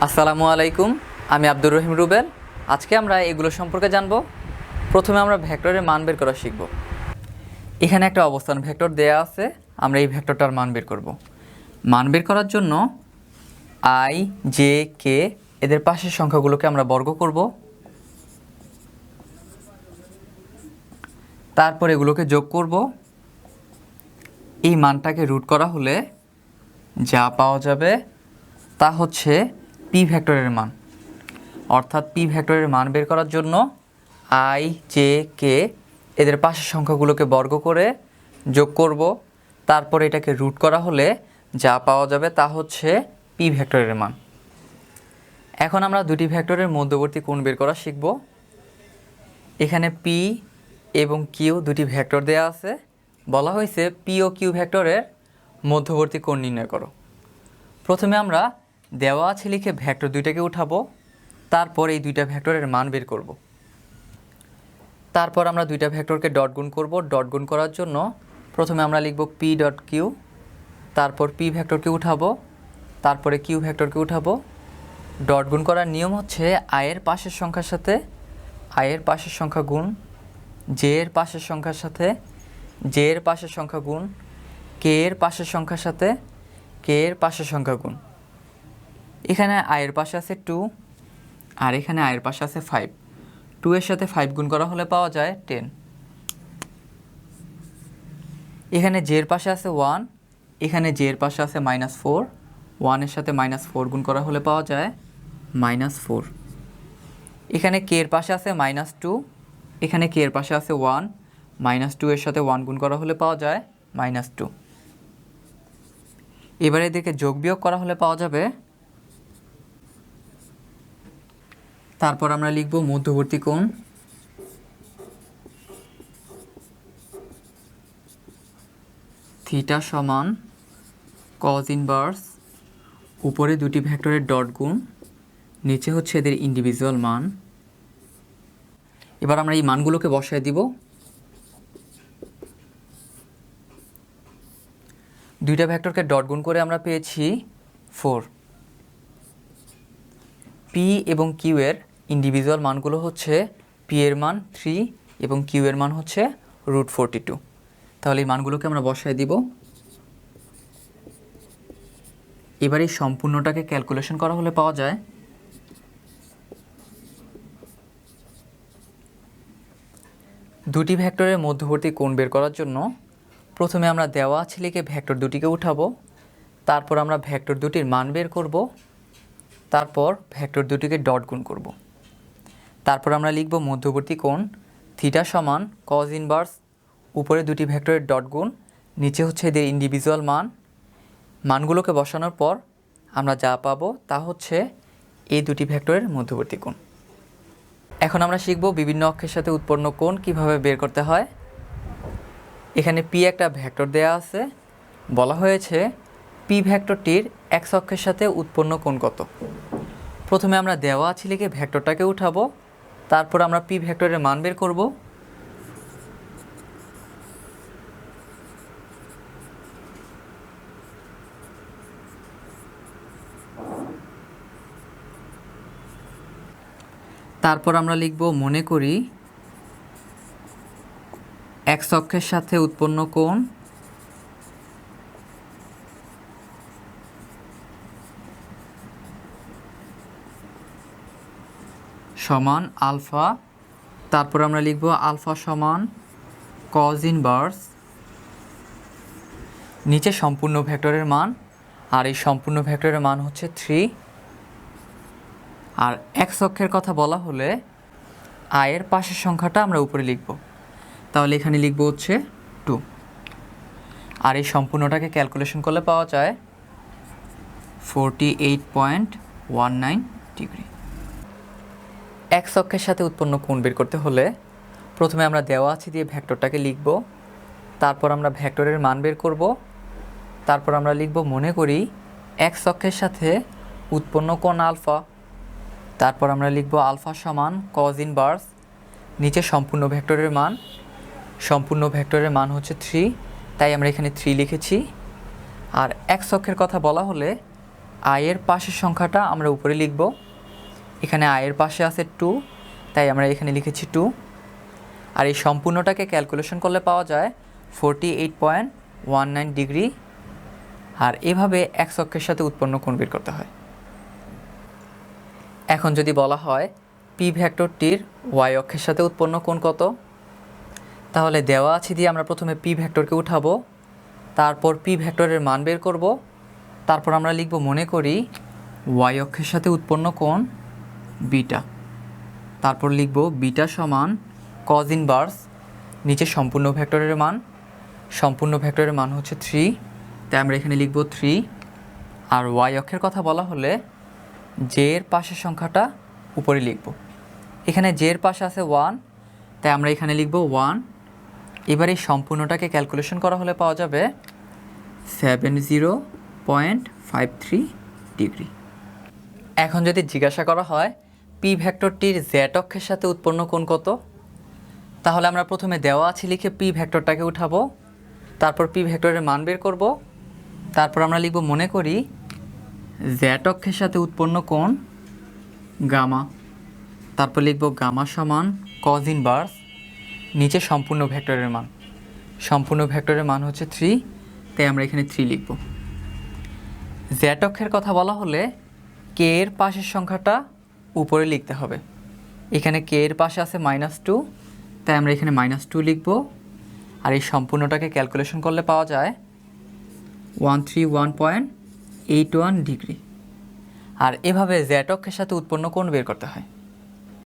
আসসালামু আলাইকুম, আমি আব্দুর রহিম রুবেল। আজকে আমরা এগুলো সম্পর্কে জানব। প্রথমে আমরা ভেক্টরের মান বের করা শিখব। এখানে একটা অবস্থান ভেক্টর দেয়া আছে, আমরা এই ভেক্টরটার মান বের করব। মান বের করার জন্য আই, জে, কে এদের পাশের সংখ্যাগুলোকে আমরা বর্গ করব, তারপর এগুলোকে যোগ করব। এই মানটাকে রুট করা হলে যা পাওয়া যাবে তা হচ্ছে পি ভেক্টরের মান। অর্থাৎ পি ভেক্টরের মান বের করার জন্য আই, জে, কে এদের পাশের সংখ্যাগুলোকে বর্গ করে যোগ করব, তারপর এটাকে রুট করা হলে যা পাওয়া যাবে তা হচ্ছে পি ভেক্টরের মান। এখন আমরা দুটি ভেক্টরের মধ্যবর্তী কোণ বের করা শিখব। এখানে পি এবং কিউ দুটি ভেক্টর দেয়া আছে, বলা হয়েছে পি ও কিউ ভেক্টরের মধ্যবর্তী কোণ নির্ণয় করো। প্রথমে আমরা দেওয়া আছে লিখে ভেক্টর দুইটাকে উঠাবো, তারপর এই দুইটা ভেক্টরের মান বের করব। তারপর আমরা দুইটা ভেক্টরকে ডট গুণ করব। ডট গুণ করার জন্য প্রথমে আমরা লিখব পি ডট কিউ, তারপর পি ভেক্টরকে উঠাবো, তারপরে কিউ ভেক্টরকে উঠাবো। ডট গুণ করার নিয়ম হচ্ছে আয়ের পাশের সংখ্যার সাথে আয়ের পাশের সংখ্যা গুণ, জে এর পাশের সংখ্যার সাথে জে এর পাশের সংখ্যা গুণ, কে এর পাশের সংখ্যার সাথে কে এর পাশের সংখ্যা গুণ। এখানে আয়ের পাশে আছে 2 আর এখানে আয়ের পাশে আছে 5। 2 এর সাথে 5 গুণ করা হলে পাওয়া যায় 10। এখানে জে এর পাশে আছে 1, এখানে জে এর পাশে আছে -4। 1 এর সাথে -4 গুণ করা হলে পাওয়া যায় -4। এখানে কে এর পাশে আছে -2, এখানে কে এর পাশে আছে 1। -2 এর সাথে 1 গুণ করা হলে পাওয়া যায় -2। এবারে এদেরকে যোগ বিয়োগ করা হলে পাওয়া যাবে। তারপর আমরা লিখব মধ্যবর্তী কোণ। থিটা সমান কজ ইনভার্স, উপরে দুটি ভেক্টরের ডট গুণ, নিচে হচ্ছে এদের ইন্ডিভিজুয়াল মান। এবার আমরা এই মানগুলোকে বসায় দিব। দুইটা ভেক্টরকে ডট গুণ করে আমরা পেয়েছি 4। পি এবং কিউ এর ইন্ডিভিজুয়াল মানগুলো হচ্ছে পি এর মান 3 এবং কিউ এর মান হচ্ছে √42। তাহলে এই মানগুলোকে আমরা বসায় দিব। এবার এই সম্পূর্ণটাকে ক্যালকুলেশন করা হলে পাওয়া যায় দুটি ভেক্টরের মধ্যবর্তী কোণ বের করার জন্য প্রথমে আমরা দেওয়া আছে লিখে ভেক্টর দুটিকে উঠাবো, তারপর আমরা ভেক্টর দুটির মান বের করব, তারপর ভেক্টর দুটিকে ডট গুণ করব। তারপর আমরা লিখব মধ্যবর্তী কোণ থিটা সমান কজ ইনভার্স, উপরে দুটি ভেক্টরের ডট গুণ, নিচে হচ্ছে এদের ইন্ডিভিজুয়াল মান। মানগুলোকে বসানোর পর আমরা যা পাবো তা হচ্ছে এই দুটি ভেক্টরের মধ্যবর্তী কোণ। এখন আমরা শিখব বিভিন্ন অক্ষের সাথে উৎপন্ন কোণ কিভাবে বের করতে হয়। এখানে পি একটা ভেক্টর দেয়া আছে, বলা হয়েছে পি ভেক্টরটির এক্স অক্ষের সাথে উৎপন্ন কোণ কত। প্রথমে আমরা দেওয়া আছে লিখে ভেক্টরটাকে উঠাবো, তারপর আমরা পি ভেক্টরের মান বের করব। তারপর আমরা লিখব মনে করি এক্স অক্ষের সাথে উৎপন্ন কোণ সমান আলফা। তারপর আমরা লিখব আলফা সমান কজ ইনভার্স, নিচে সম্পূর্ণ ভেক্টরের মান, আর এই সম্পূর্ণ ভেক্টরের মান হচ্ছে 3। আর এক্স অক্ষের কথা বলা হলে আয়ের পাশের সংখ্যাটা আমরা উপরে লিখব, তাহলে এখানে লিখব হচ্ছে 2। আর এই সম্পূর্ণটাকে ক্যালকুলেশন করলে পাওয়া যায় 48.19 ডিগ্রি। এক্স অক্ষের সাথে উৎপন্ন কোণ বের করতে হলে প্রথমে আমরা দেওয়া আছে দিয়ে ভেক্টরটাকে লিখব, তারপর আমরা ভেক্টরের মান বের করব, তারপর আমরা লিখব মনে করি এক্স অক্ষের সাথে উৎপন্ন কোণ আলফা। তারপর আমরা লিখব আলফা সমান কজ ইনভার্স, নিচে সম্পূর্ণ ভেক্টরের মান, সম্পূর্ণ ভেক্টরের মান হচ্ছে 3, তাই আমরা এখানে 3 লিখেছি। আর এক্স অক্ষের কথা বলা হলে আয়ের পাশের সংখ্যাটা আমরা উপরে লিখব। এখানে আয়ের পাশে আছে 2, তাই আমরা এখানে লিখেছি 2। আর এই সম্পূর্ণটাকে ক্যালকুলেশন করলে পাওয়া যায় 48.19 ডিগ্রি। আর এভাবে এক্স অক্ষের সাথে উৎপন্ন কোণ বের করতে হয়। এখন যদি বলা হয় পি ভেক্টরটির ওয়াই অক্ষের সাথে উৎপন্ন কোণ কত, তাহলে দেওয়া আছে দিয়ে আমরা প্রথমে পি ভেক্টরকে উঠাবো, তারপর পি ভেক্টরের মান বের করব, তারপর আমরা লিখব মনে করি ওয়াই অক্ষের সাথে উৎপন্ন কোণ বিটা, তারপর লিখব বিটা সমান কজ ইনভার্স নিচে সম্পূর্ণ ভেক্টরের মান, সম্পূর্ণ ভেক্টরের মান হচ্ছে 3, তাই আমরা এখানে লিখব 3। আর ওয়াই অক্ষের কথা বলা হলে জে এর পাশের সংখ্যাটা উপরে লিখব। এখানে জে এর পাশে আছে 1, তাই আমরা এখানে লিখব 1। এবার এই সম্পূর্ণটাকে ক্যালকুলেশন করা হলে পাওয়া যাবে 70.53 ডিগ্রি। এখন যদি জিজ্ঞাসা করা হয় পি ভেক্টরটির জেড অক্ষের সাথে উৎপন্ন কোণ কত, তাহলে আমরা প্রথমে দেওয়া আছে লিখে পি ভেক্টরটাকে উঠাবো, তারপর পি ভেক্টরের মান বের করব, তারপর আমরা লিখব মনে করি জেড অক্ষের সাথে উৎপন্ন কোণ গামা, তারপর লিখব গামা সমান কজ ইনভার্স নিচে সম্পূর্ণ ভেক্টরের মান, সম্পূর্ণ ভেক্টরের মান হচ্ছে 3, তাই আমরা এখানে 3 লিখব। জেড অক্ষের কথা বলা হলে কে এর পাশের সংখ্যাটা উপরে লিখতে হবে। এখানে কে এর পাশে আছে -2, তাই আমরা এখানে -2 লিখব। আর এই সম্পূর্ণটাকে ক্যালকুলেশন করলে পাওয়া যায় 131.81 ডিগ্রি। আর এভাবে জেড অক্ষের সাথে উৎপন্ন কোণ বের করতে হয়।